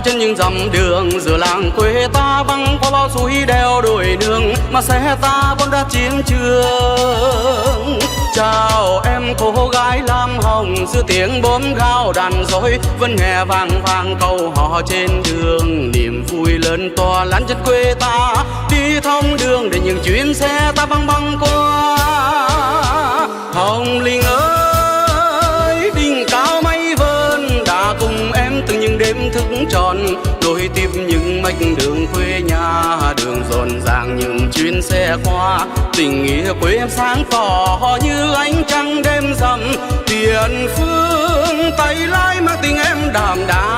trên những dặm đường giữa làng quê ta, băng qua bao suối đeo đồi nương mà xe ta vẫn đã chiến trường. Chào em cô gái lam hồng, giữa tiếng bốm gao đàn dối vẫn nghe vang vang câu hò trên đường. Niềm vui lớn to lan trên quê ta, đi thông đường để những chuyến xe ta băng băng qua. Hồng Linh ơi, đỉnh cao mây vơn đã cùng em từng những đêm thức tròn, nối tiếp những mạch đường quê nhà, đường rộn ràng những chuyến xe qua. Tình nghĩa quê em sáng tỏ như ánh trăng đêm rằm, tiền phương tay lái mang tình em đạm đạm.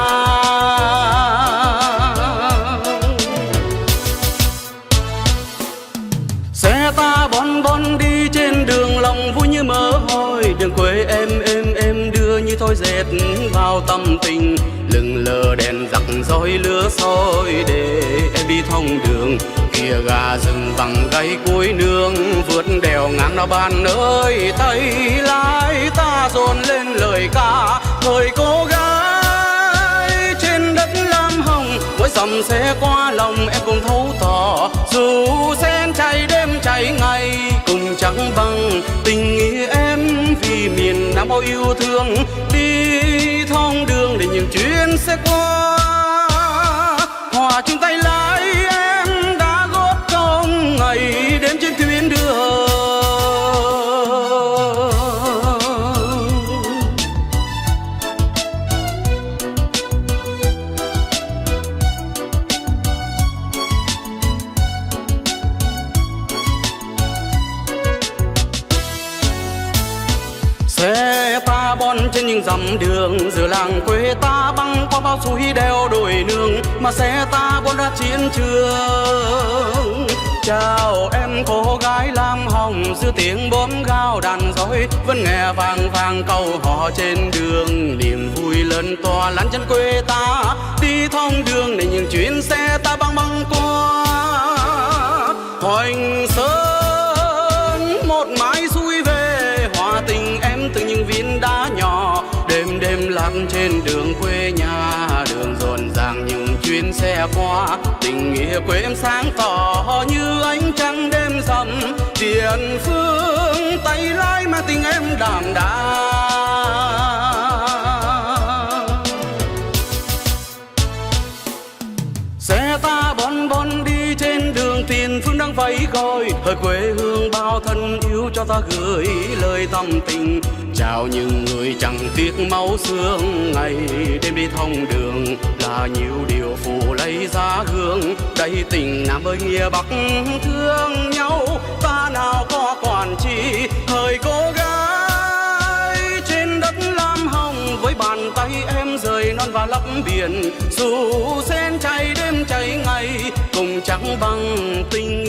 Xe ta bon bon đi trên đường lòng vui như mơ hồi, đường quê em đưa như thôi dệt vào tâm tình. Lưng lờ đèn giặc roi lửa soi để em đi thông đường. Kia gà rừng vằng gáy cuối nương, vượt đèo ngang nào bạn ơi, tay lái ta dồn lên lời ca. Thời cô gái trên đất lam hồng, mỗi dặm xe qua lòng em cùng thấu tỏ. Dù sen cháy đêm cháy ngày, cùng chẳng bằng tình nghĩa em vì miền Nam bao yêu thương. Đi thông đường để những chuyến xe qua, hòa chung tay lái em đã góp công ngày đêm trên tuyến đường. Xe ta bon trên những dặm đường giữa làng quê ta, băng qua bao suối đeo đồi nương mà xe ta vẫn đã chiến trường. Chào em cô gái lam hồng, giữa tiếng bốm gao đàn dối vẫn nghe vang vang câu hò trên đường. Niềm vui lớn to lan chân quê ta, đi thông đường để những chuyến xe ta băng băng qua. Hoành Sơn một mái xuôi về, hòa tình em từ những viên đá nhỏ. Đêm đêm lạc trên đường quê nhà, đường rộn ràng những chuyến xe qua. Tình nghĩa quê em sáng tỏ như ánh trăng đêm rằm, tiền phương tay lái mang tình em đạm đạm. Xe ta bon bon đi trên đường, tiền phương đang vẫy gọi. Hơi quê hương bao thân yêu cho ta gửi lời tâm tình. Chào những người chẳng tiếc máu xương, ngày đêm đi thông đường là nhiều điều phụ lấy giá hương. Đây tình Nam ơi nghĩa Bắc thương nhau, ta nào có quản chi. Thời cô gái trên đất lam hồng, với bàn tay em rời non và lấp biển. Dù sen cháy đêm cháy ngày, cùng chẳng bằng tình